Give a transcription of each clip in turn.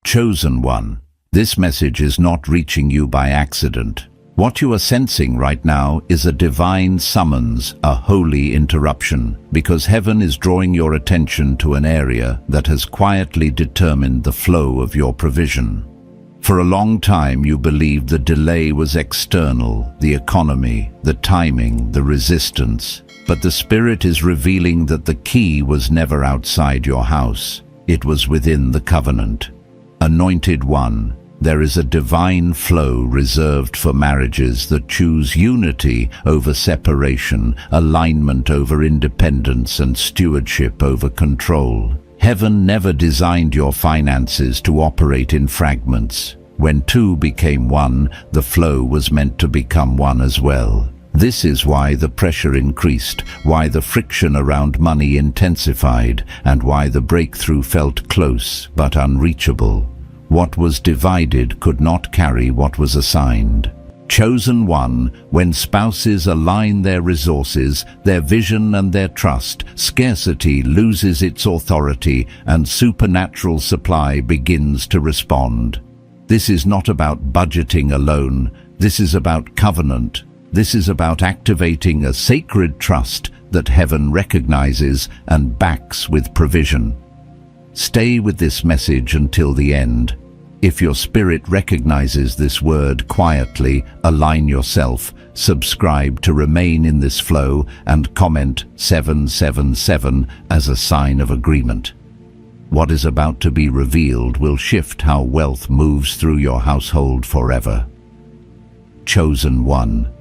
Chosen one, this message is not reaching you by accident. What you are sensing right now is a divine summons, a holy interruption, because heaven is drawing your attention to an area that has quietly determined the flow of your provision. For a long time you believed the delay was external, the economy, the timing, the resistance. But the Spirit is revealing that the key was never outside your house. It was within the covenant. Anointed one, there is a divine flow reserved for marriages that choose unity over separation, alignment over independence, and stewardship over control. Heaven never designed your finances to operate in fragments. When two became one, the flow was meant to become one as well. This is why the pressure increased, why the friction around money intensified, and why the breakthrough felt close but unreachable. What was divided could not carry what was assigned. Chosen one, when spouses align their resources, their vision and their trust, scarcity loses its authority and supernatural supply begins to respond. This is not about budgeting alone. This is about covenant. This is about activating a sacred trust that heaven recognizes and backs with provision. Stay with this message until the end. If your spirit recognizes this word quietly, align yourself, subscribe to remain in this flow, and comment 777 as a sign of agreement. What is about to be revealed will shift how wealth moves through your household forever. Chosen one.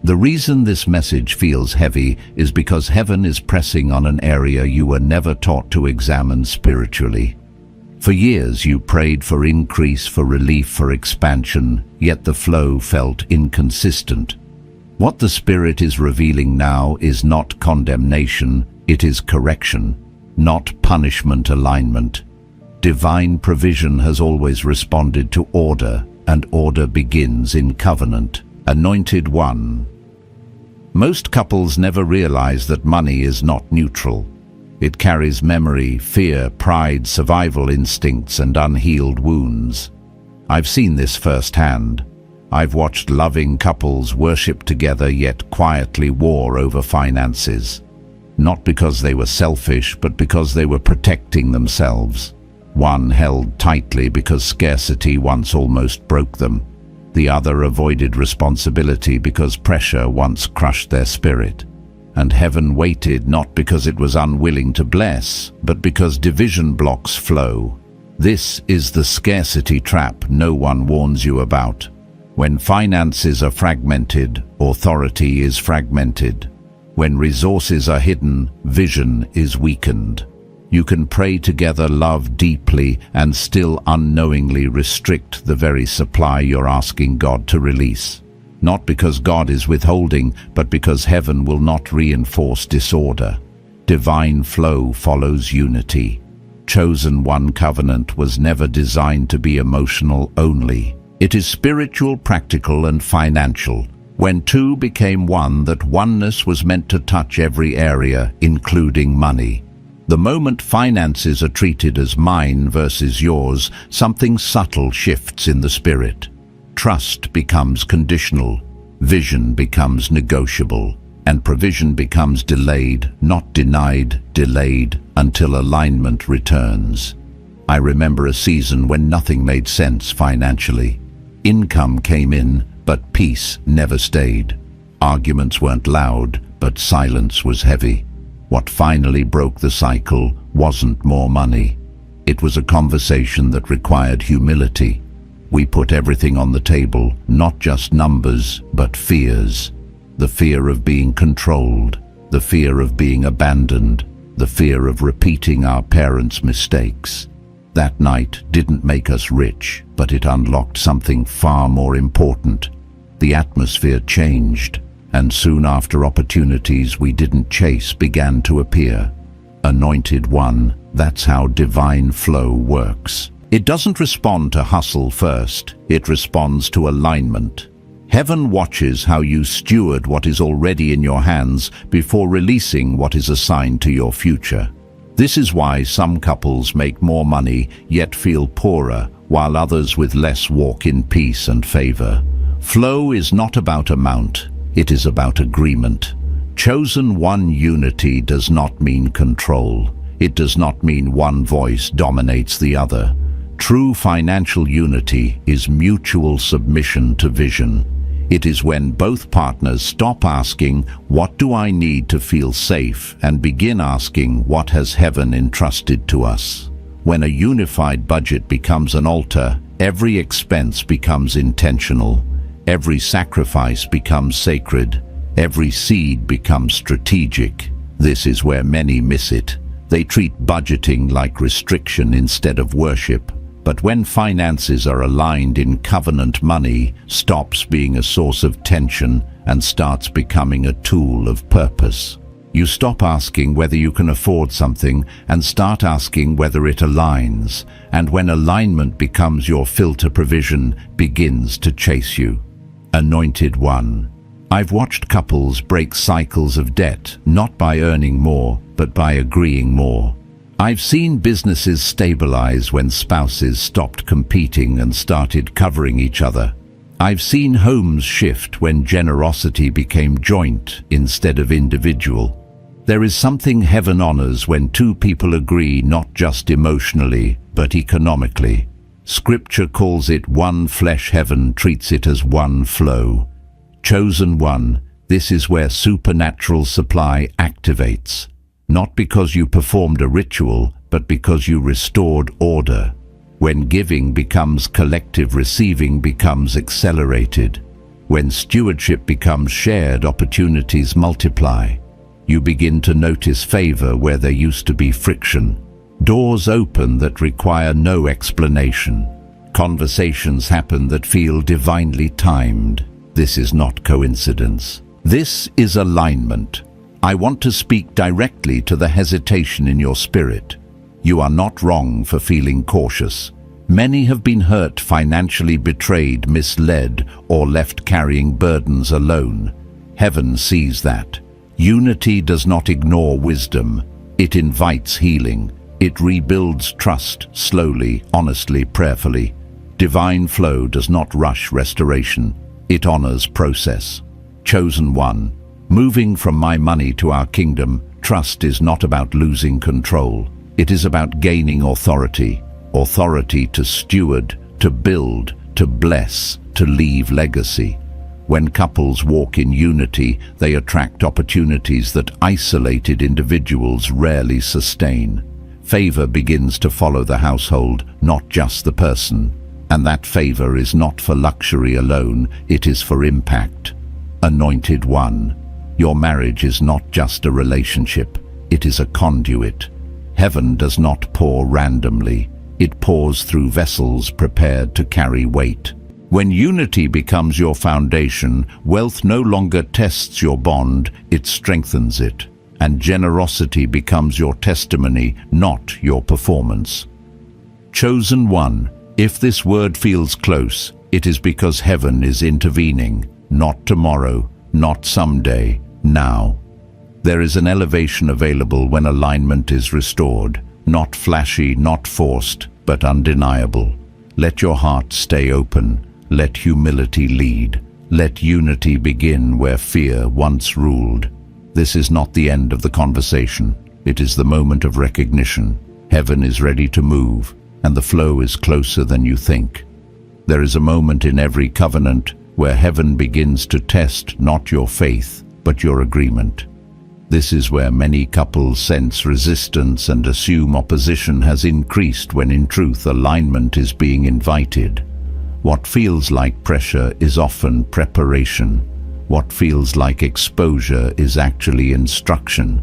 The reason this message feels heavy is because heaven is pressing on an area you were never taught to examine spiritually. For years you prayed for increase, for relief, for expansion, yet the flow felt inconsistent. What the Spirit is revealing now is not condemnation, it is correction, not punishment, alignment. Divine provision has always responded to order, and order begins in covenant. Anointed one. Most couples never realize that money is not neutral. It carries memory, fear, pride, survival instincts, and unhealed wounds. I've seen this firsthand. I've watched loving couples worship together yet quietly war over finances. Not because they were selfish, but because they were protecting themselves. One held tightly because scarcity once almost broke them. The other avoided responsibility because pressure once crushed their spirit. And heaven waited not because it was unwilling to bless, but because division blocks flow. This is the scarcity trap no one warns you about. When finances are fragmented, authority is fragmented. When resources are hidden, vision is weakened. You can pray together, love deeply, and still unknowingly restrict the very supply you're asking God to release. Not because God is withholding, but because heaven will not reinforce disorder. Divine flow follows unity. Chosen one covenant was never designed to be emotional only. It is spiritual, practical, and financial. When two became one, that oneness was meant to touch every area, including money. The moment finances are treated as mine versus yours, something subtle shifts in the spirit. Trust becomes conditional, vision becomes negotiable, and provision becomes delayed, not denied, delayed, until alignment returns. I remember a season when nothing made sense financially. Income came in, but peace never stayed. Arguments weren't loud, but silence was heavy. What finally broke the cycle wasn't more money. It was a conversation that required humility. We put everything on the table, not just numbers, but fears. The fear of being controlled, the fear of being abandoned, the fear of repeating our parents' mistakes. That night didn't make us rich, but it unlocked something far more important. The atmosphere changed, and soon after opportunities we didn't chase began to appear. Anointed one, that's how divine flow works. It doesn't respond to hustle first, it responds to alignment. Heaven watches how you steward what is already in your hands before releasing what is assigned to your future. This is why some couples make more money yet feel poorer, while others with less walk in peace and favor. Flow is not about amount, it is about agreement. Chosen one unity does not mean control. It does not mean one voice dominates the other. True financial unity is mutual submission to vision. It is when both partners stop asking, "What do I need to feel safe?" and begin asking, "What has heaven entrusted to us?" When a unified budget becomes an altar, every expense becomes intentional. Every sacrifice becomes sacred. Every seed becomes strategic. This is where many miss it. They treat budgeting like restriction instead of worship. But when finances are aligned in covenant, money stops being a source of tension and starts becoming a tool of purpose. You stop asking whether you can afford something and start asking whether it aligns. And when alignment becomes your filter, provision begins to chase you. Anointed one. I've watched couples break cycles of debt, not by earning more, but by agreeing more. I've seen businesses stabilize when spouses stopped competing and started covering each other. I've seen homes shift when generosity became joint instead of individual. There is something heaven honors when two people agree, not just emotionally, but economically. Scripture calls it one flesh. Heaven treats it as one flow. Chosen one, this is where supernatural supply activates. Not because you performed a ritual, but because you restored order. When giving becomes collective, receiving becomes accelerated. When stewardship becomes shared, opportunities multiply. You begin to notice favor where there used to be friction. Doors open that require no explanation. Conversations happen that feel divinely timed. This is not coincidence. This is alignment. I want to speak directly to the hesitation in your spirit. You are not wrong for feeling cautious. Many have been hurt, financially betrayed, misled, or left carrying burdens alone. Heaven sees that. Unity does not ignore wisdom. It invites healing. It rebuilds trust, slowly, honestly, prayerfully. Divine flow does not rush restoration. It honors process. Chosen one. Moving from my money to our kingdom, trust is not about losing control. It is about gaining authority. Authority to steward, to build, to bless, to leave legacy. When couples walk in unity, they attract opportunities that isolated individuals rarely sustain. Favor begins to follow the household, not just the person. And that favor is not for luxury alone, it is for impact. Anointed one. Your marriage is not just a relationship, it is a conduit. Heaven does not pour randomly, it pours through vessels prepared to carry weight. When unity becomes your foundation, wealth no longer tests your bond, it strengthens it. And generosity becomes your testimony, not your performance. Chosen one, if this word feels close, it is because heaven is intervening, not tomorrow, not someday, now. There is an elevation available when alignment is restored, not flashy, not forced, but undeniable. Let your heart stay open. Let humility lead. Let unity begin where fear once ruled. This is not the end of the conversation. It is the moment of recognition. Heaven is ready to move, and the flow is closer than you think. There is a moment in every covenant where heaven begins to test not your faith, but your agreement. This is where many couples sense resistance and assume opposition has increased when in truth alignment is being invited. What feels like pressure is often preparation. What feels like exposure is actually instruction.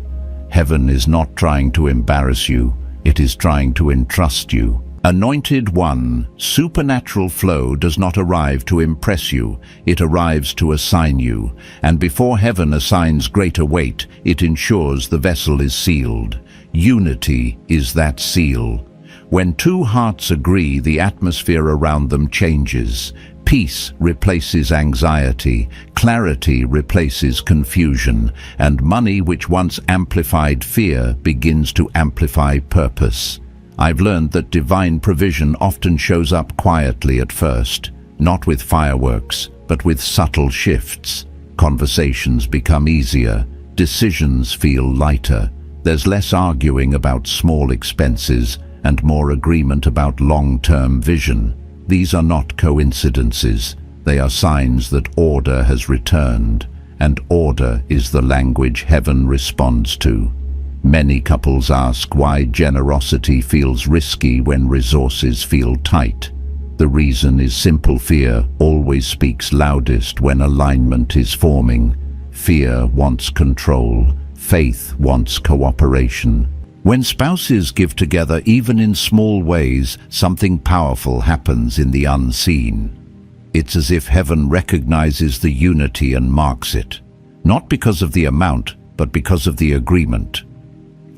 Heaven is not trying to embarrass you, it is trying to entrust you. Anointed one, supernatural flow does not arrive to impress you, it arrives to assign you. And before heaven assigns greater weight, it ensures the vessel is sealed. Unity is that seal. When two hearts agree, the atmosphere around them changes. Peace replaces anxiety, clarity replaces confusion, and money, which once amplified fear, begins to amplify purpose. I've learned that divine provision often shows up quietly at first, not with fireworks, but with subtle shifts. Conversations become easier, decisions feel lighter. There's less arguing about small expenses and more agreement about long-term vision. These are not coincidences. They are signs that order has returned, and order is the language heaven responds to. Many couples ask why generosity feels risky when resources feel tight. The reason is simple: fear always speaks loudest when alignment is forming. Fear wants control, faith wants cooperation. When spouses give together, even in small ways, something powerful happens in the unseen. It's as if heaven recognizes the unity and marks it, not because of the amount, but because of the agreement.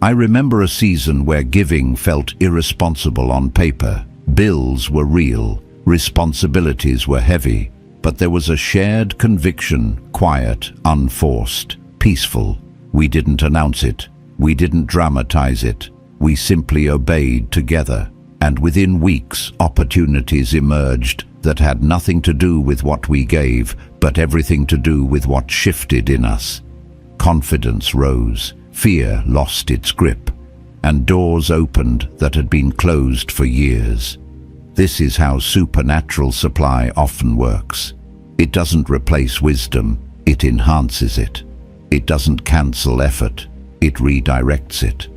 I remember a season where giving felt irresponsible on paper. Bills were real, responsibilities were heavy, but there was a shared conviction, quiet, unforced, peaceful. We didn't announce it. We didn't dramatize it. We simply obeyed together. And within weeks, opportunities emerged that had nothing to do with what we gave, but everything to do with what shifted in us. Confidence rose, fear lost its grip, and doors opened that had been closed for years. This is how supernatural supply often works. It doesn't replace wisdom, it enhances it. It doesn't cancel effort, it redirects it.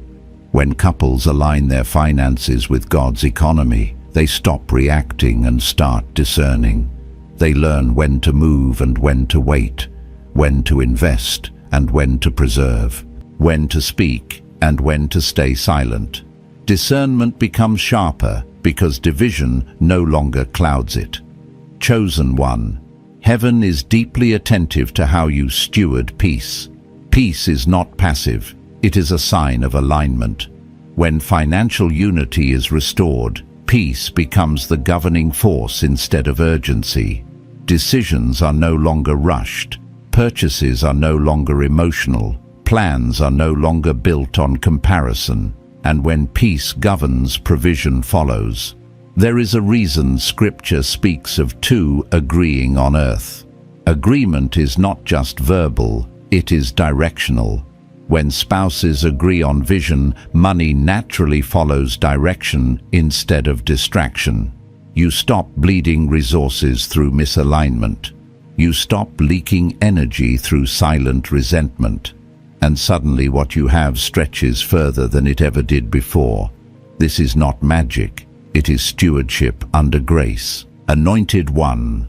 When couples align their finances with God's economy, they stop reacting and start discerning. They learn when to move and when to wait, when to invest and when to preserve, when to speak and when to stay silent. Discernment becomes sharper because division no longer clouds it. Chosen one, heaven is deeply attentive to how you steward peace. Peace is not passive, it is a sign of alignment. When financial unity is restored, peace becomes the governing force instead of urgency. Decisions are no longer rushed, purchases are no longer emotional, plans are no longer built on comparison, and when peace governs, provision follows. There is a reason Scripture speaks of two agreeing on earth. Agreement is not just verbal, it is directional. When spouses agree on vision, money naturally follows direction instead of distraction. You stop bleeding resources through misalignment. You stop leaking energy through silent resentment. And suddenly what you have stretches further than it ever did before. This is not magic. It is stewardship under grace. Anointed one.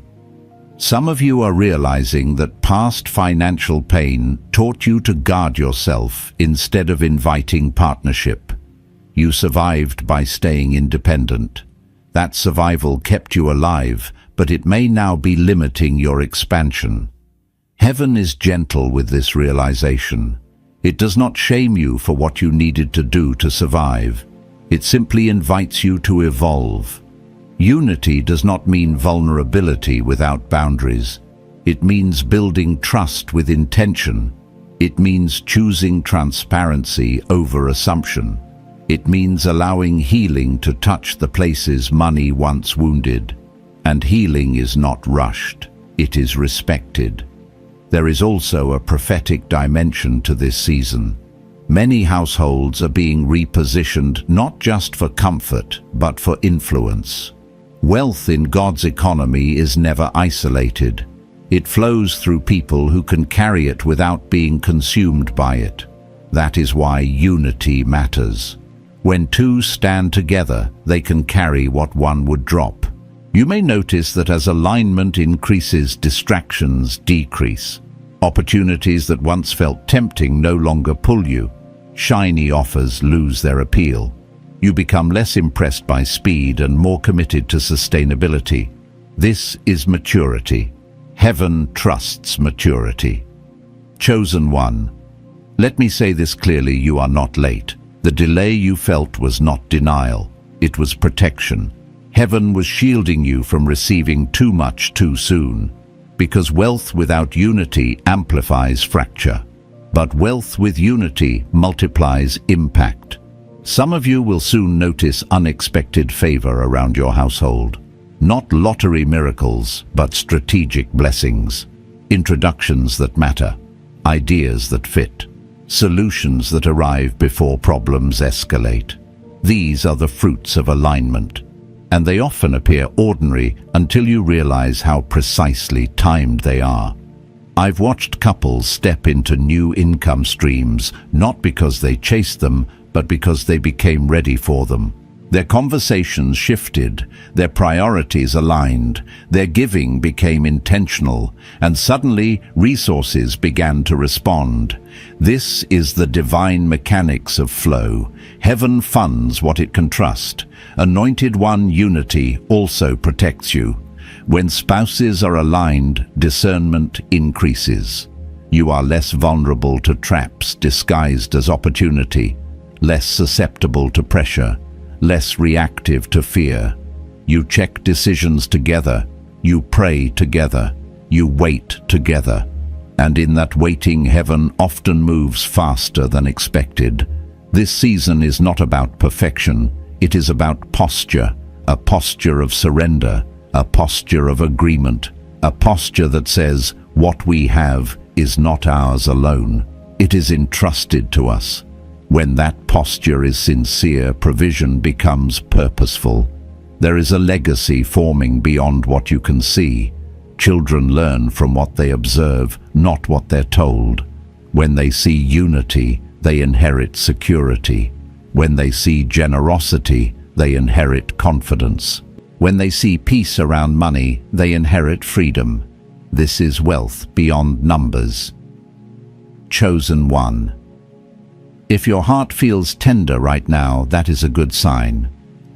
Some of you are realizing that past financial pain taught you to guard yourself instead of inviting partnership. You survived by staying independent. That survival kept you alive, but it may now be limiting your expansion. Heaven is gentle with this realization. It does not shame you for what you needed to do to survive. It simply invites you to evolve. Unity does not mean vulnerability without boundaries. It means building trust with intention. It means choosing transparency over assumption. It means allowing healing to touch the places money once wounded. And healing is not rushed. It is respected. There is also a prophetic dimension to this season. Many households are being repositioned not just for comfort, but for influence. Wealth in God's economy is never isolated. It flows through people who can carry it without being consumed by it. That is why unity matters. When two stand together, they can carry what one would drop. You may notice that as alignment increases, distractions decrease. Opportunities that once felt tempting no longer pull you. Shiny offers lose their appeal. You become less impressed by speed and more committed to sustainability. This is maturity. Heaven trusts maturity. Chosen one. Let me say this clearly: you are not late. The delay you felt was not denial. it was protection. Heaven was shielding you from receiving too much too soon, because wealth without unity amplifies fracture. But wealth with unity multiplies impact. Some of you will soon notice unexpected favor around your household. Not lottery miracles, but strategic blessings. Introductions that matter. Ideas that fit. Solutions that arrive before problems escalate. These are the fruits of alignment. And they often appear ordinary until you realize how precisely timed they are. I've watched couples step into new income streams, not because they chased them, but because they became ready for them. Their conversations shifted, their priorities aligned, their giving became intentional, and suddenly resources began to respond. This is the divine mechanics of flow. Heaven funds what it can trust. Anointed One unity also protects you. When spouses are aligned, discernment increases. You are less vulnerable to traps disguised as opportunity, less susceptible to pressure, less reactive to fear. You check decisions together, you pray together, you wait together. And in that waiting, heaven often moves faster than expected. This season is not about perfection, it is about posture, a posture of surrender, a posture of agreement, a posture that says, what we have is not ours alone, it is entrusted to us. When that posture is sincere, provision becomes purposeful. There is a legacy forming beyond what you can see. Children learn from what they observe, not what they're told. When they see unity, they inherit security. When they see generosity, they inherit confidence. When they see peace around money, they inherit freedom. This is wealth beyond numbers. Chosen One. If your heart feels tender right now, that is a good sign.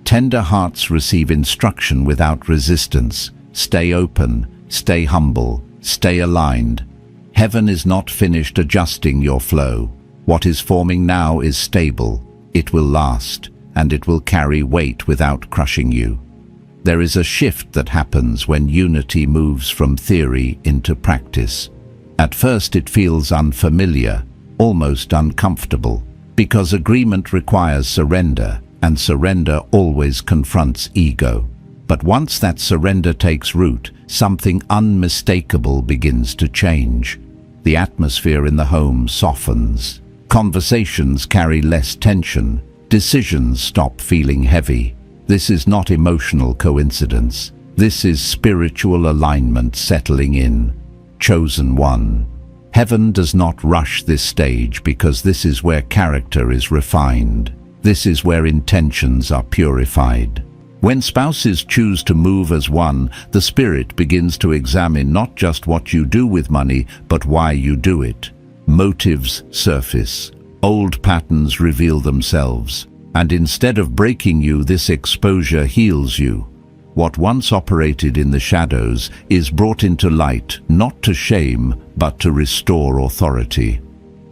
Tender hearts receive instruction without resistance. Stay open, stay humble, stay aligned. Heaven is not finished adjusting your flow. What is forming now is stable. It will last, and it will carry weight without crushing you. There is a shift that happens when unity moves from theory into practice. At first it feels unfamiliar, almost uncomfortable, because agreement requires surrender, and surrender always confronts ego. But once that surrender takes root, something unmistakable begins to change. The atmosphere in the home softens. Conversations carry less tension. Decisions stop feeling heavy. This is not emotional coincidence. This is spiritual alignment settling in. Chosen One. Heaven does not rush this stage because this is where character is refined. This is where intentions are purified. When spouses choose to move as one, the Spirit begins to examine not just what you do with money, but why you do it. Motives surface. Old patterns reveal themselves. And instead of breaking you, this exposure heals you. What once operated in the shadows is brought into light, not to shame, but to restore authority.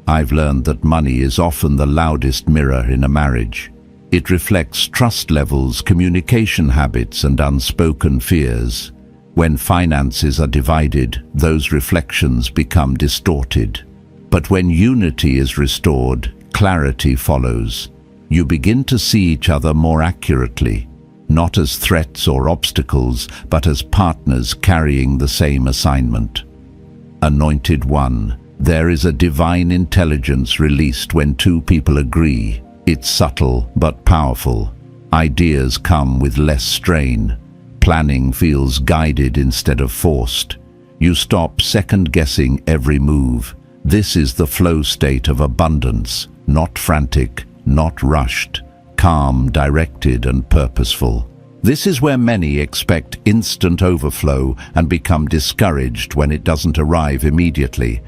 I've learned that money is often the loudest mirror in a marriage. It reflects trust levels, communication habits, and unspoken fears. When finances are divided, those reflections become distorted. But when unity is restored, clarity follows. You begin to see each other more accurately, not as threats or obstacles, but as partners carrying the same assignment. Anointed One. There is a divine intelligence released when two people agree. It's subtle but powerful. Ideas come with less strain. Planning feels guided instead of forced. You stop second-guessing every move. This is the flow state of abundance, not frantic, not rushed, calm, directed, and purposeful. This is where many expect instant overflow and become discouraged when it doesn't arrive immediately.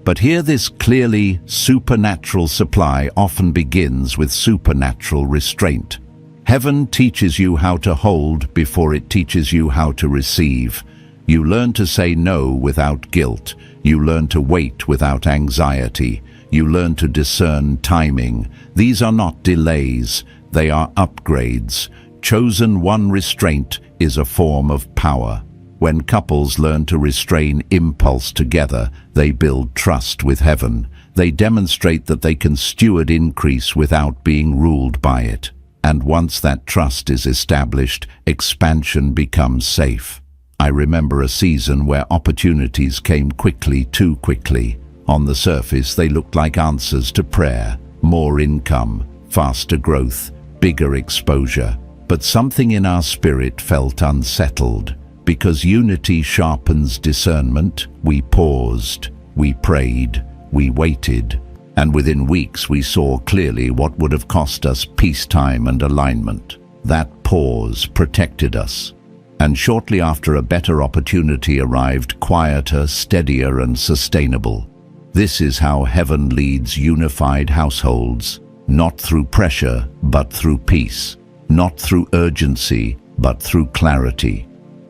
But here this clearly supernatural supply often begins with supernatural restraint. Heaven teaches you how to hold before it teaches you how to receive. You learn to say no without guilt. You learn to wait without anxiety. You learn to discern timing. These are not delays, they are upgrades. Chosen one restraint is a form of power. When couples learn to restrain impulse together, they build trust with heaven. They demonstrate that they can steward increase without being ruled by it. And once that trust is established, expansion becomes safe. I remember a season where opportunities came quickly, too quickly. On the surface, they looked like answers to prayer. More income, faster growth, bigger exposure. But something in our spirit felt unsettled. Because unity sharpens discernment, we paused, we prayed, we waited, and within weeks we saw clearly what would have cost us peacetime and alignment. That pause protected us. And shortly after, a better opportunity arrived, quieter, steadier, and sustainable. This is how heaven leads unified households, not through pressure, but through peace, not through urgency, but through clarity.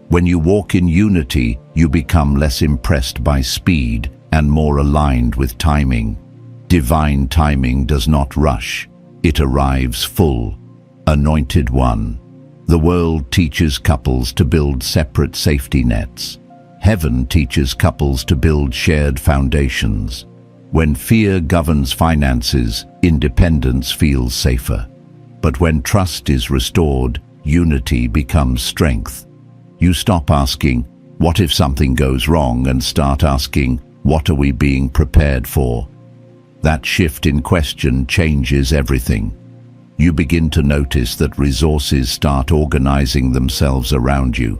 When you walk in unity, you become less impressed by speed and more aligned with timing. Divine timing does not rush. It arrives full. Anointed one. The world teaches couples to build separate safety nets. Heaven teaches couples to build shared foundations. When fear governs finances, independence feels safer. But when trust is restored, unity becomes strength. You stop asking, "What if something goes wrong?" and start asking, "What are we being prepared for?" That shift in question changes everything. You begin to notice that resources start organizing themselves around you.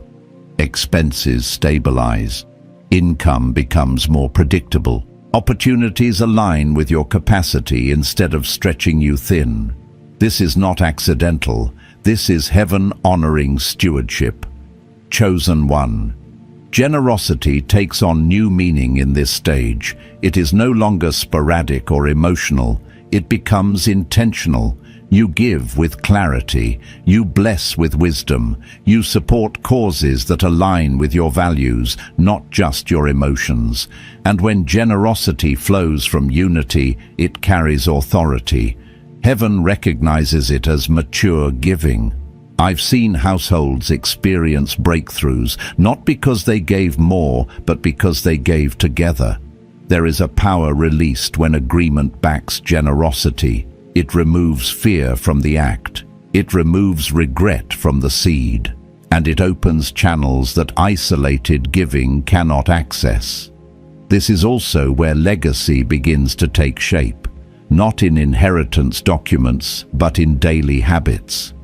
Expenses stabilize. Income becomes more predictable. Opportunities align with your capacity instead of stretching you thin. This is not accidental. This is heaven honoring stewardship. Chosen one. Generosity takes on new meaning in this stage. It is no longer sporadic or emotional. It becomes intentional. You give with clarity. You bless with wisdom. You support causes that align with your values, not just your emotions. And when generosity flows from unity, it carries authority. Heaven recognizes it as mature giving. I've seen households experience breakthroughs, not because they gave more, but because they gave together. There is a power released when agreement backs generosity. It removes fear from the act. It removes regret from the seed. And it opens channels that isolated giving cannot access. This is also where legacy begins to take shape, not in inheritance documents, but in daily habits.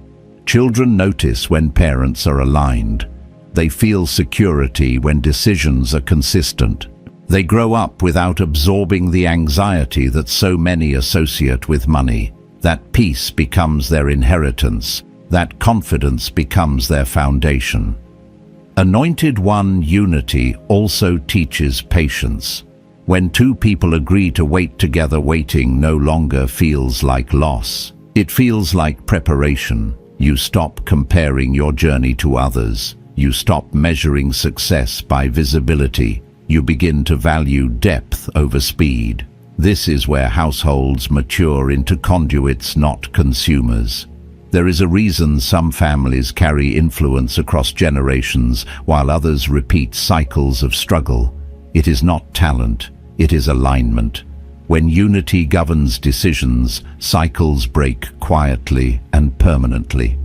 Children notice when parents are aligned. They feel security when decisions are consistent. They grow up without absorbing the anxiety that so many associate with money. That peace becomes their inheritance. That confidence becomes their foundation. Anointed one unity also teaches patience. When two people agree to wait together, waiting no longer feels like loss. It feels like preparation. You stop comparing your journey to others. You stop measuring success by visibility. You begin to value depth over speed. This is where households mature into conduits, not consumers. There is a reason some families carry influence across generations, while others repeat cycles of struggle. It is not talent, it is alignment. When unity governs decisions, cycles break quietly and permanently.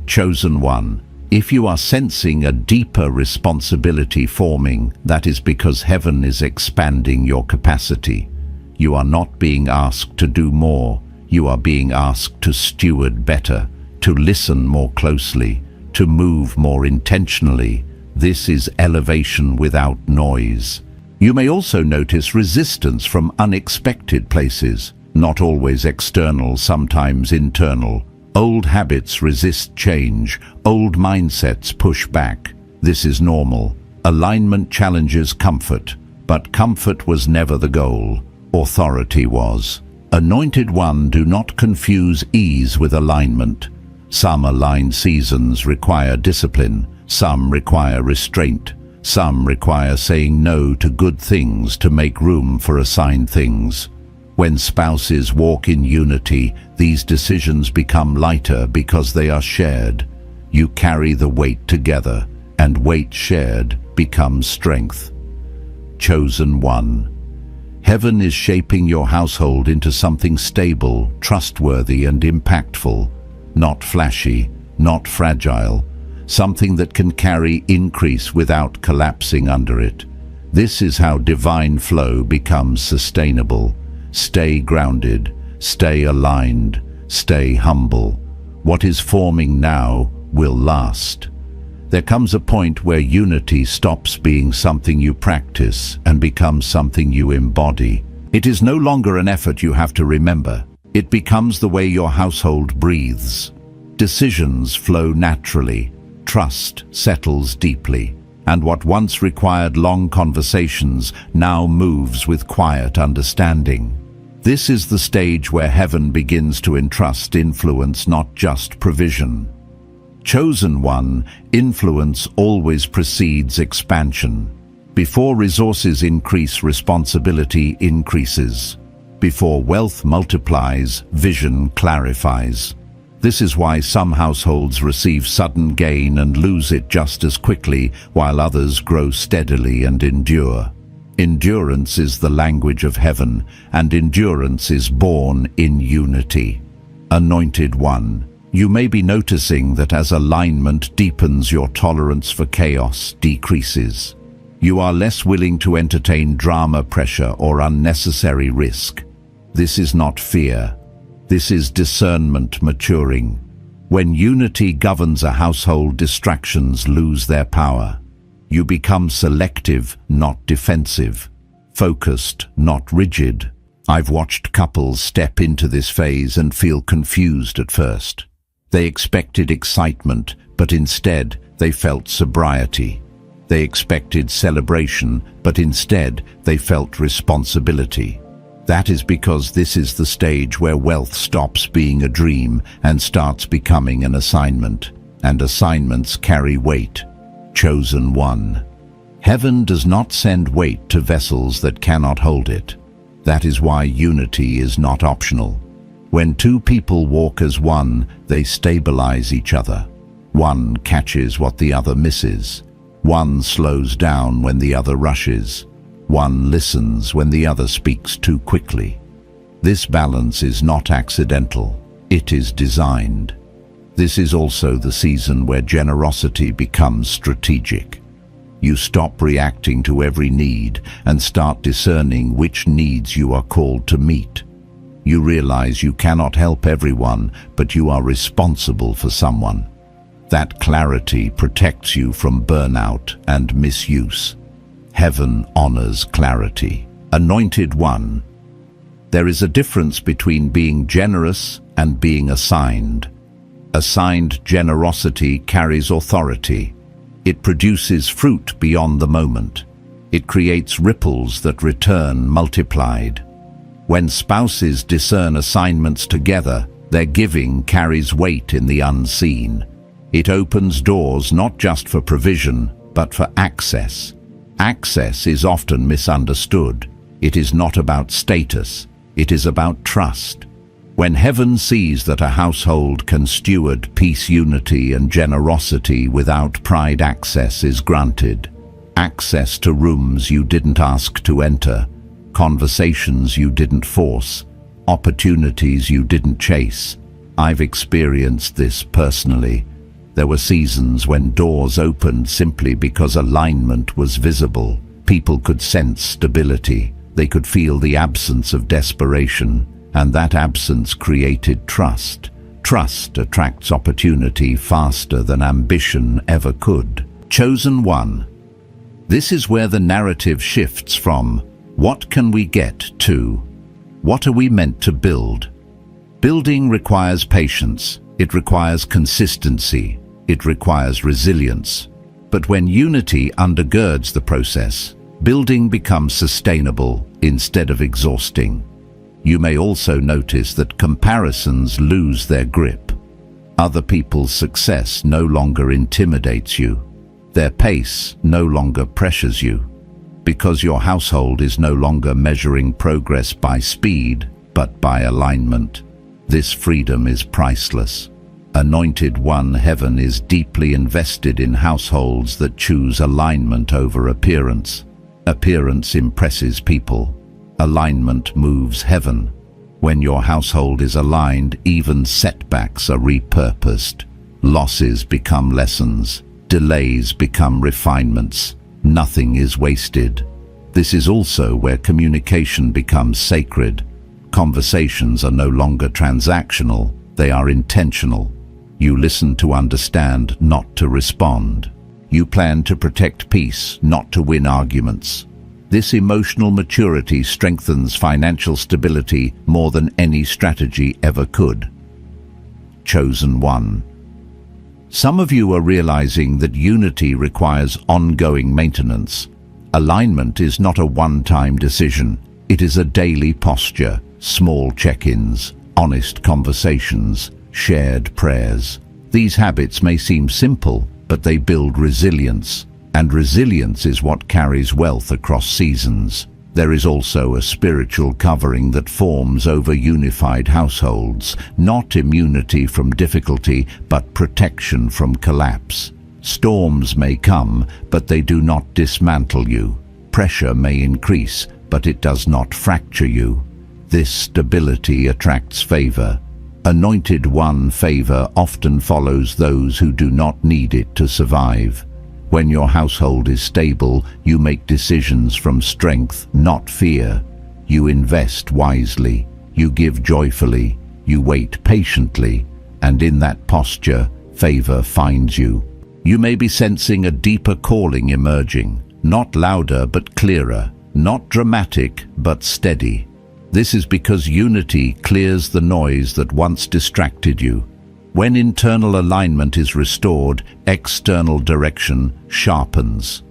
Chosen one. If you are sensing a deeper responsibility forming, that is because heaven is expanding your capacity. You are not being asked to do more. You are being asked to steward better, to listen more closely, to move more intentionally. This is elevation without noise. You may also notice resistance from unexpected places, not always external, sometimes internal. Old habits resist change. Old mindsets push back. This is normal. Alignment challenges comfort, but comfort was never the goal. Authority was. Anointed one, do not confuse ease with alignment. Some aligned seasons require discipline. Some require restraint. Some require saying no to good things to make room for assigned things. When spouses walk in unity, these decisions become lighter because they are shared. You carry the weight together, and weight shared becomes strength. Chosen one. Heaven is shaping your household into something stable, trustworthy, and impactful. Not flashy, not fragile. Something that can carry increase without collapsing under it. This is how divine flow becomes sustainable. Stay grounded, stay aligned, stay humble. What is forming now will last. There comes a point where unity stops being something you practice and becomes something you embody. It is no longer an effort you have to remember. It becomes the way your household breathes. Decisions flow naturally. Trust settles deeply. And what once required long conversations now moves with quiet understanding. This is the stage where heaven begins to entrust influence, not just provision. Chosen one, influence always precedes expansion. Before resources increase, responsibility increases. Before wealth multiplies, vision clarifies. This is why some households receive sudden gain and lose it just as quickly, while others grow steadily and endure. Endurance is the language of heaven, and endurance is born in unity. Anointed one. You may be noticing that as alignment deepens, your tolerance for chaos decreases. You are less willing to entertain drama, pressure, or unnecessary risk. This is not fear. This is discernment maturing. When unity governs a household, distractions lose their power. You become selective, not defensive. Focused, not rigid. I've watched couples step into this phase and feel confused at first. They expected excitement, but instead they felt sobriety. They expected celebration, but instead they felt responsibility. That is because this is the stage where wealth stops being a dream and starts becoming an assignment. And assignments carry weight. Chosen one. Heaven does not send weight to vessels that cannot hold it. That is why unity is not optional. When two people walk as one, they stabilize each other. One catches what the other misses. One slows down when the other rushes. One listens when the other speaks too quickly. This balance is not accidental. It is designed. This is also the season where generosity becomes strategic. You stop reacting to every need and start discerning which needs you are called to meet. You realize you cannot help everyone, but you are responsible for someone. That clarity protects you from burnout and misuse. Heaven honors clarity. Anointed one. There is a difference between being generous and being assigned. Assigned generosity carries authority. It produces fruit beyond the moment. It creates ripples that return multiplied. When spouses discern assignments together, their giving carries weight in the unseen. It opens doors not just for provision, but for access. Access is often misunderstood. It is not about status. It is about trust. When heaven sees that a household can steward peace, unity, and generosity without pride, access is granted. Access to rooms you didn't ask to enter. Conversations you didn't force, opportunities you didn't chase. I've experienced this personally. There were seasons when doors opened simply because alignment was visible. People could sense stability. They could feel the absence of desperation, and that absence created trust. Trust attracts opportunity faster than ambition ever could. Chosen one. This is where the narrative shifts from "What can we get?" to "What are we meant to build?" Building requires patience. It requires consistency. It requires resilience. But when unity undergirds the process, building becomes sustainable instead of exhausting. You may also notice that comparisons lose their grip. Other people's success no longer intimidates you. Their pace no longer pressures you. Because your household is no longer measuring progress by speed, but by alignment. This freedom is priceless. Anointed One, heaven is deeply invested in households that choose alignment over appearance. Appearance impresses people. Alignment moves heaven. When your household is aligned, even setbacks are repurposed. Losses become lessons. Delays become refinements. Nothing is wasted. This is also where communication becomes sacred. Conversations are no longer transactional, they are intentional. You listen to understand, not to respond. You plan to protect peace, not to win arguments. This emotional maturity strengthens financial stability more than any strategy ever could. Chosen One. Some of you are realizing that unity requires ongoing maintenance. Alignment is not a one-time decision. It is a daily posture, small check-ins, honest conversations, shared prayers. These habits may seem simple, but they build resilience, and resilience is what carries wealth across seasons. There is also a spiritual covering that forms over unified households, not immunity from difficulty, but protection from collapse. Storms may come, but they do not dismantle you. Pressure may increase, but it does not fracture you. This stability attracts favor. Anointed One favor often follows those who do not need it to survive. When your household is stable, you make decisions from strength, not fear. You invest wisely, you give joyfully, you wait patiently, and in that posture, favor finds you. You may be sensing a deeper calling emerging, not louder but clearer, not dramatic but steady. This is because unity clears the noise that once distracted you. When internal alignment is restored, external direction sharpens.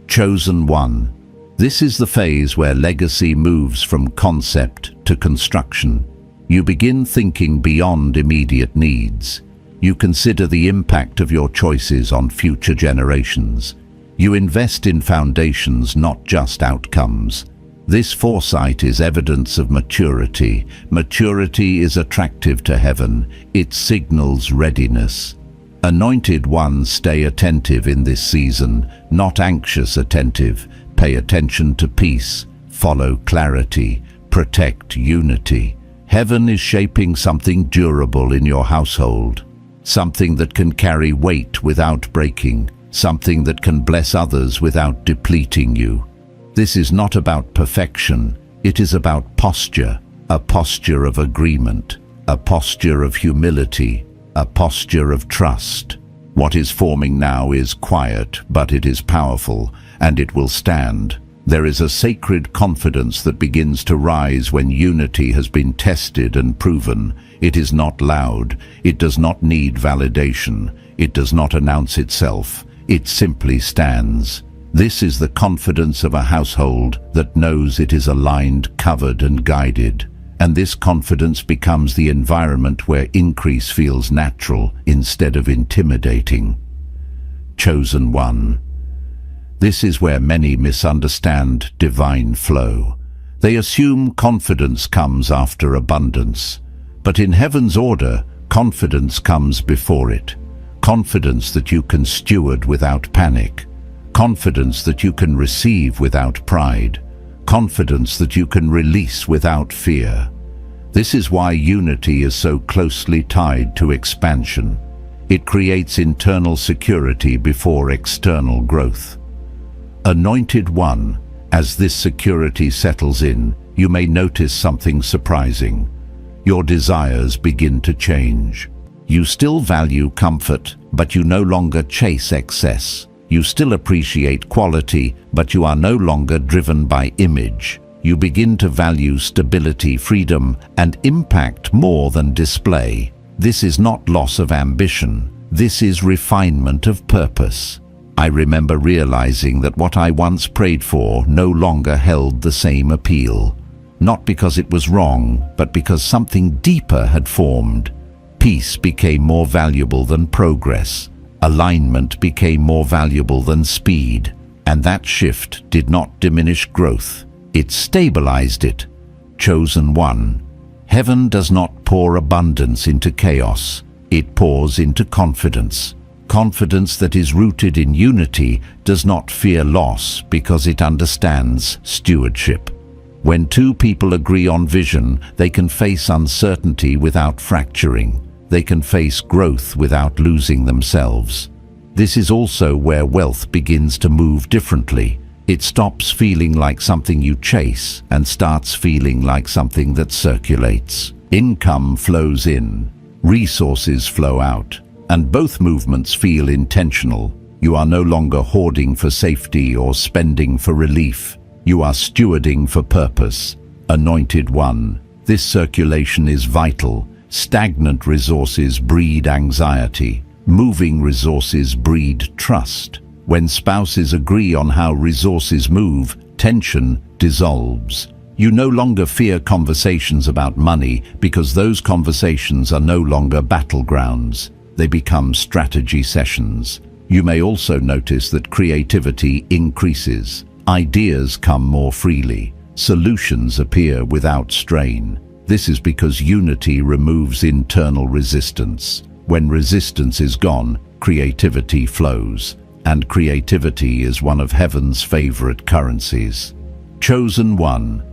Chosen One. This is the phase where legacy moves from concept to construction. You begin thinking beyond immediate needs. You consider the impact of your choices on future generations. You invest in foundations, not just outcomes. This foresight is evidence of maturity. Maturity is attractive to heaven. It signals readiness. Anointed Ones, stay attentive in this season, not anxious attentive. Pay attention to peace. Follow clarity. Protect unity. Heaven is shaping something durable in your household. Something that can carry weight without breaking. Something that can bless others without depleting you. This is not about perfection, it is about posture, a posture of agreement, a posture of humility, a posture of trust. What is forming now is quiet, but it is powerful, and it will stand. There is a sacred confidence that begins to rise when unity has been tested and proven. It is not loud, it does not need validation, it does not announce itself, it simply stands. This is the confidence of a household that knows it is aligned, covered, and guided. And this confidence becomes the environment where increase feels natural instead of intimidating. Chosen One. This is where many misunderstand divine flow. They assume confidence comes after abundance. But in heaven's order, confidence comes before it. Confidence that you can steward without panic. Confidence that you can receive without pride. Confidence that you can release without fear. This is why unity is so closely tied to expansion. It creates internal security before external growth. Anointed One, as this security settles in, you may notice something surprising. Your desires begin to change. You still value comfort, but you no longer chase excess. You still appreciate quality, but you are no longer driven by image. You begin to value stability, freedom, and impact more than display. This is not loss of ambition. This is refinement of purpose. I remember realizing that what I once prayed for no longer held the same appeal. Not because it was wrong, but because something deeper had formed. Peace became more valuable than progress. Alignment became more valuable than speed. And that shift did not diminish growth. It stabilized it. Chosen one. Heaven does not pour abundance into chaos. It pours into confidence. Confidence that is rooted in unity, does not fear loss because it understands stewardship. When two people agree on vision, they can face uncertainty without fracturing. They can face growth without losing themselves. This is also where wealth begins to move differently. It stops feeling like something you chase and starts feeling like something that circulates. Income flows in, resources flow out, and both movements feel intentional. You are no longer hoarding for safety or spending for relief. You are stewarding for purpose. Anointed one. This circulation is vital. Stagnant resources breed anxiety. Moving resources breed trust. When spouses agree on how resources move, tension dissolves. You no longer fear conversations about money because those conversations are no longer battlegrounds. They become strategy sessions. You may also notice that creativity increases. Ideas come more freely. Solutions appear without strain. This is because unity removes internal resistance. When resistance is gone, creativity flows. And creativity is one of heaven's favorite currencies. Chosen one.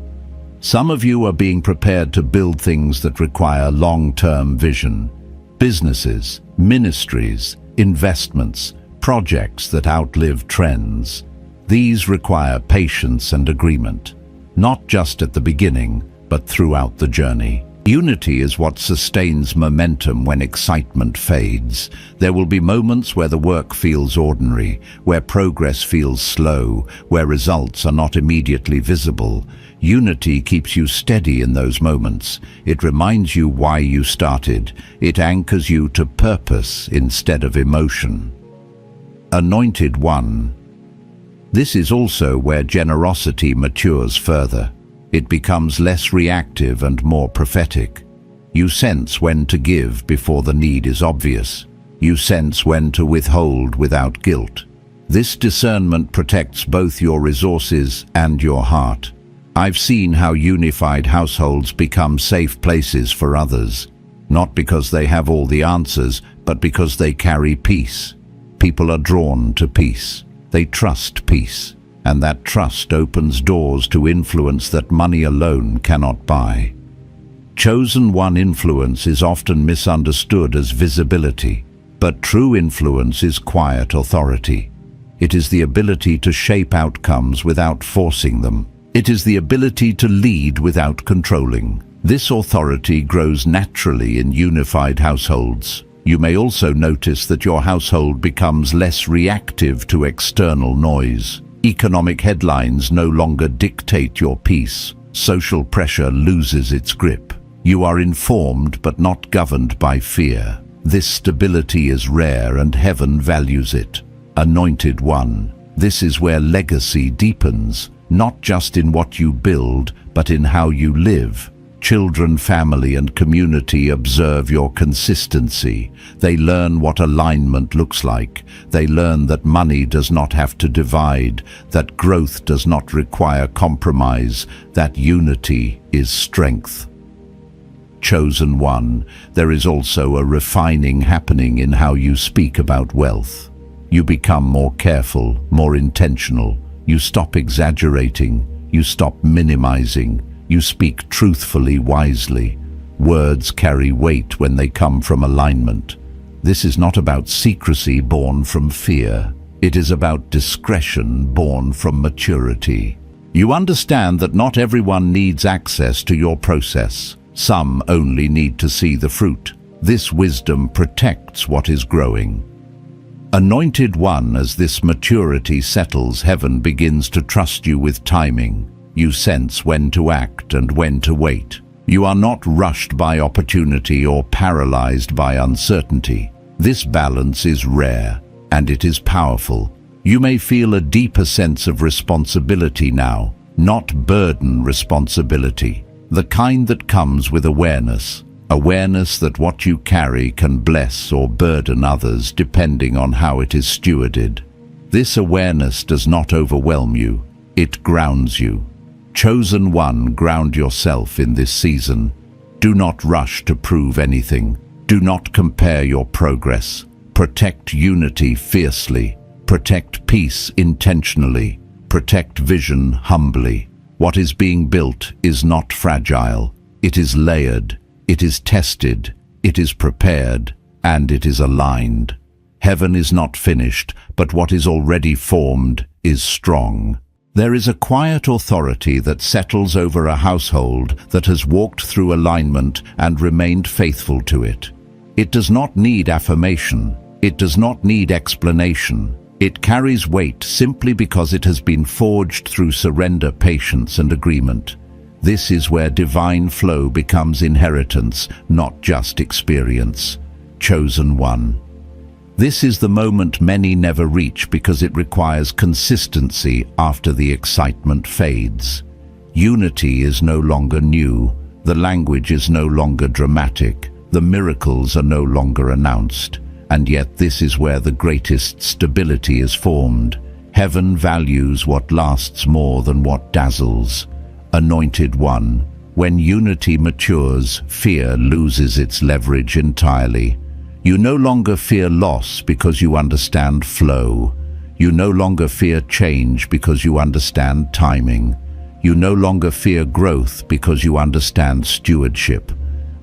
Some of you are being prepared to build things that require long-term vision. Businesses, ministries, investments, projects that outlive trends. These require patience and agreement, not just at the beginning, but throughout the journey. Unity is what sustains momentum when excitement fades. There will be moments where the work feels ordinary, where progress feels slow, where results are not immediately visible. Unity keeps you steady in those moments. It reminds you why you started. It anchors you to purpose instead of emotion. Anointed one. This is also where generosity matures further. It becomes less reactive and more prophetic. You sense when to give before the need is obvious. You sense when to withhold without guilt. This discernment protects both your resources and your heart. I've seen how unified households become safe places for others, not because they have all the answers, but because they carry peace. People are drawn to peace. They trust peace. And that trust opens doors to influence that money alone cannot buy. Chosen one influence is often misunderstood as visibility, but true influence is quiet authority. It is the ability to shape outcomes without forcing them. It is the ability to lead without controlling. This authority grows naturally in unified households. You may also notice that your household becomes less reactive to external noise. Economic headlines no longer dictate your peace. Social pressure loses its grip. You are informed but not governed by fear. This stability is rare and heaven values it. Anointed one. This is where legacy deepens, not just in what you build, but in how you live. Children, family, and community observe your consistency. They learn what alignment looks like. They learn that money does not have to divide, that growth does not require compromise, that unity is strength. Chosen one, there is also a refining happening in how you speak about wealth. You become more careful, more intentional. You stop exaggerating. You stop minimizing. You speak truthfully, wisely. Words carry weight when they come from alignment. This is not about secrecy born from fear. It is about discretion born from maturity. You understand that not everyone needs access to your process. Some only need to see the fruit. This wisdom protects what is growing. Anointed one, as this maturity settles, heaven begins to trust you with timing. You sense when to act and when to wait. You are not rushed by opportunity or paralyzed by uncertainty. This balance is rare, and it is powerful. You may feel a deeper sense of responsibility now, not burden responsibility. The kind that comes with awareness. Awareness that what you carry can bless or burden others depending on how it is stewarded. This awareness does not overwhelm you, it grounds you. Chosen one, ground yourself in this season. Do not rush to prove anything. Do not compare your progress. Protect unity fiercely. Protect peace intentionally. Protect vision humbly. What is being built is not fragile. It is layered. It is tested. It is prepared. And it is aligned. Heaven is not finished, but what is already formed is strong. There is a quiet authority that settles over a household that has walked through alignment and remained faithful to it. It does not need affirmation. It does not need explanation. It carries weight simply because it has been forged through surrender, patience, and agreement. This is where divine flow becomes inheritance, not just experience. Chosen one. This is the moment many never reach because it requires consistency after the excitement fades. Unity is no longer new. The language is no longer dramatic. The miracles are no longer announced. And yet this is where the greatest stability is formed. Heaven values what lasts more than what dazzles. Anointed one, when unity matures, fear loses its leverage entirely. You no longer fear loss because you understand flow. You no longer fear change because you understand timing. You no longer fear growth because you understand stewardship.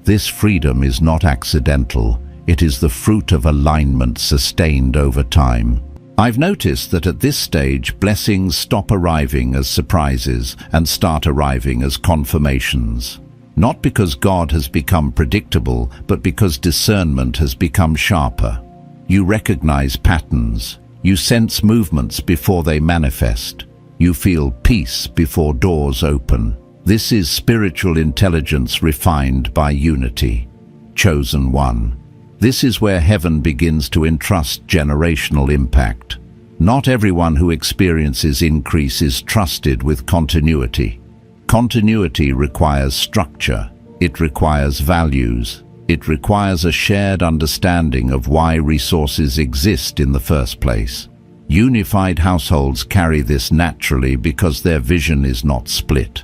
This freedom is not accidental. It is the fruit of alignment sustained over time. I've noticed that at this stage, blessings stop arriving as surprises and start arriving as confirmations. Not because God has become predictable, but because discernment has become sharper. You recognize patterns. You sense movements before they manifest. You feel peace before doors open. This is spiritual intelligence refined by unity. Chosen one. This is where heaven begins to entrust generational impact. Not everyone who experiences increase is trusted with continuity. Continuity requires structure. It requires values. It requires a shared understanding of why resources exist in the first place. Unified households carry this naturally because their vision is not split.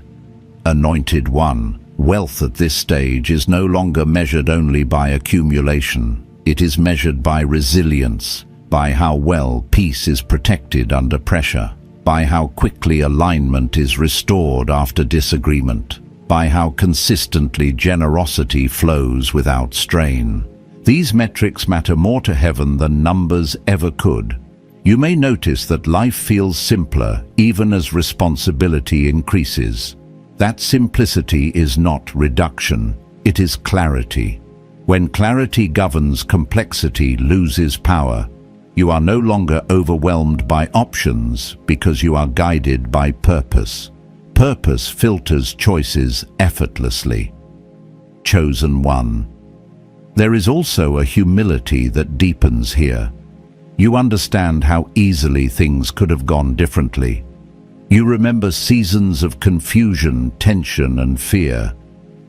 Anointed one. Wealth at this stage is no longer measured only by accumulation. It is measured by resilience, by how well peace is protected under pressure, by how quickly alignment is restored after disagreement, by how consistently generosity flows without strain. These metrics matter more to heaven than numbers ever could. You may notice that life feels simpler even as responsibility increases. That simplicity is not reduction, it is clarity. When clarity governs, complexity loses power. You are no longer overwhelmed by options because you are guided by purpose. Purpose filters choices effortlessly. Chosen one. There is also a humility that deepens here. You understand how easily things could have gone differently. You remember seasons of confusion, tension, and fear.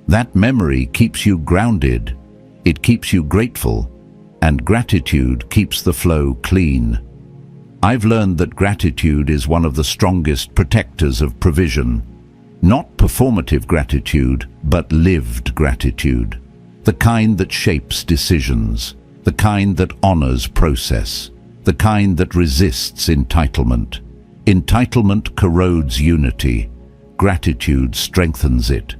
That memory keeps you grounded. It keeps you grateful, and gratitude keeps the flow clean. I've learned that gratitude is one of the strongest protectors of provision. Not performative gratitude, but lived gratitude. The kind that shapes decisions, the kind that honors process, the kind that resists entitlement. Entitlement corrodes unity. Gratitude strengthens it.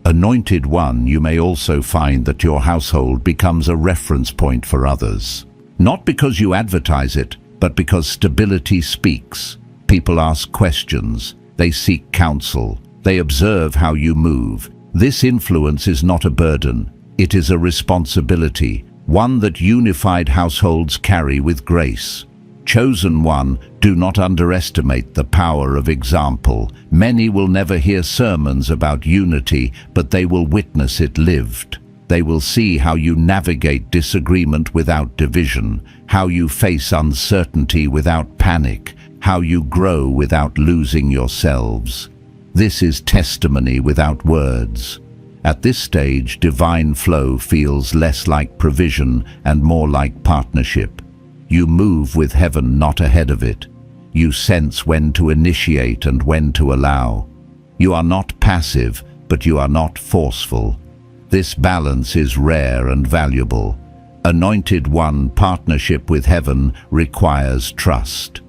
Anointed one, you may also find that your household becomes a reference point for others. Not because you advertise it, but because stability speaks. People ask questions. They seek counsel. They observe how you move. This influence is not a burden. It is a responsibility, one that unified households carry with grace. Chosen one, do not underestimate the power of example. Many will never hear sermons about unity, but they will witness it lived. They will see how you navigate disagreement without division, how you face uncertainty without panic, how you grow without losing yourselves. This is testimony without words. At this stage, divine flow feels less like provision and more like partnership. You move with heaven, not ahead of it. You sense when to initiate and when to allow. You are not passive, but you are not forceful. This balance is rare and valuable. Anointed One partnership with heaven requires trust.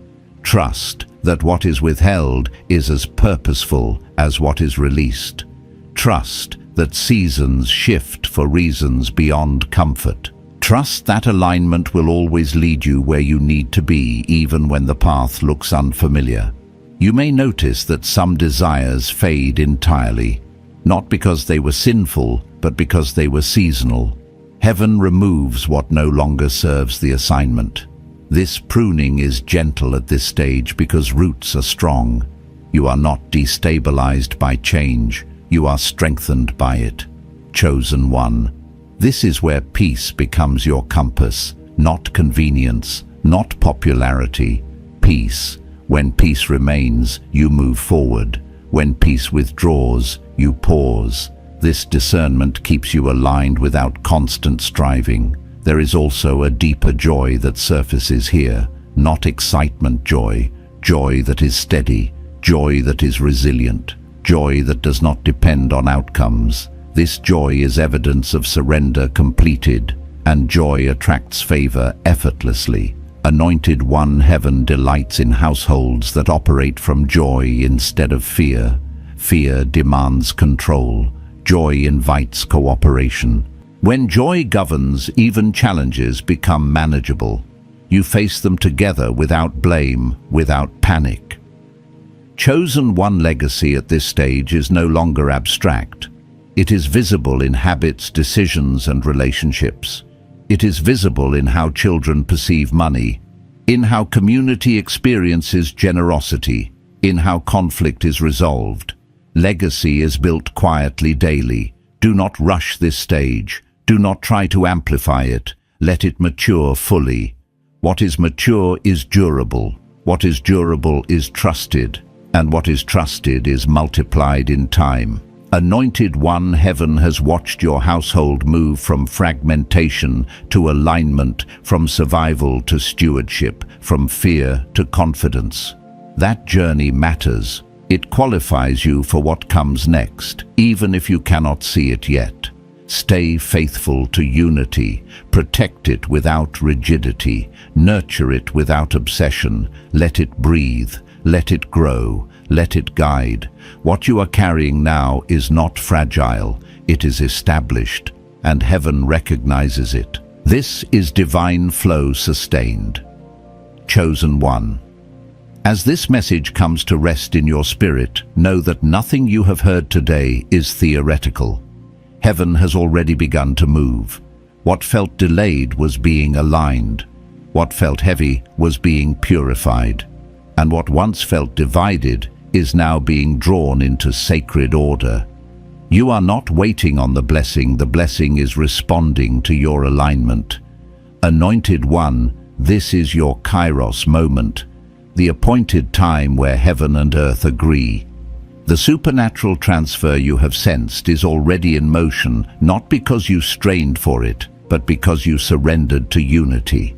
Trust that what is withheld is as purposeful as what is released. Trust that seasons shift for reasons beyond comfort. Trust that alignment will always lead you where you need to be, even when the path looks unfamiliar. You may notice that some desires fade entirely, not because they were sinful, but because they were seasonal. Heaven removes what no longer serves the assignment. This pruning is gentle at this stage because roots are strong. You are not destabilized by change, you are strengthened by it. Chosen One. This is where peace becomes your compass, not convenience, not popularity. Peace. When peace remains, you move forward. When peace withdraws, you pause. This discernment keeps you aligned without constant striving. There is also a deeper joy that surfaces here, not excitement joy, joy that is steady, joy that is resilient, joy that does not depend on outcomes. This joy is evidence of surrender completed, and joy attracts favor effortlessly. Anointed One, heaven delights in households that operate from joy instead of fear. Fear demands control. Joy invites cooperation. When joy governs, even challenges become manageable. You face them together without blame, without panic. Chosen One legacy at this stage is no longer abstract. It is visible in habits, decisions, and relationships. It is visible in how children perceive money, in how community experiences generosity, in how conflict is resolved. Legacy is built quietly daily. Do not rush this stage. Do not try to amplify it. Let it mature fully. What is mature is durable. What is durable is trusted. And what is trusted is multiplied in time. Anointed One, heaven has watched your household move from fragmentation to alignment, from survival to stewardship, from fear to confidence. That journey matters. It qualifies you for what comes next, even if you cannot see it yet. Stay faithful to unity. Protect it without rigidity. Nurture it without obsession. Let it breathe. Let it grow. Let it guide. What you are carrying now is not fragile. It is established, and heaven recognizes it. This is divine flow sustained. Chosen One. As this message comes to rest in your spirit, know that nothing you have heard today is theoretical. Heaven has already begun to move. What felt delayed was being aligned. What felt heavy was being purified. And what once felt divided is now being drawn into sacred order. You are not waiting on the blessing is responding to your alignment. Anointed One, this is your Kairos moment, the appointed time where heaven and earth agree. The supernatural transfer you have sensed is already in motion, not because you strained for it, but because you surrendered to unity.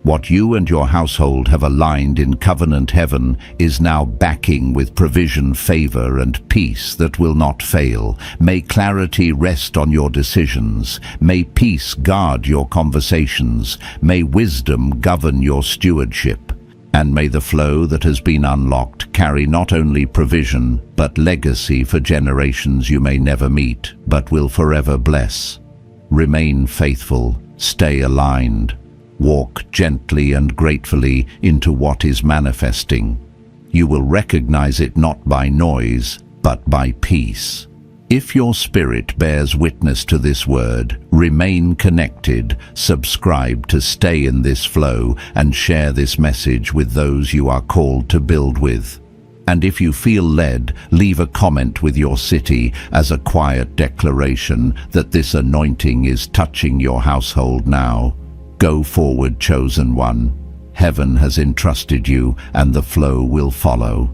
What you and your household have aligned in covenant heaven is now backing with provision, favor, and peace that will not fail. May clarity rest on your decisions. May peace guard your conversations. May wisdom govern your stewardship. And may the flow that has been unlocked carry not only provision, but legacy for generations you may never meet, but will forever bless. Remain faithful. Stay aligned. Walk gently and gratefully into what is manifesting. You will recognize it not by noise, but by peace. If your spirit bears witness to this word, remain connected, subscribe to stay in this flow, and share this message with those you are called to build with. And if you feel led, leave a comment with your city as a quiet declaration that this anointing is touching your household now. Go forward, Chosen One. Heaven has entrusted you, and the flow will follow.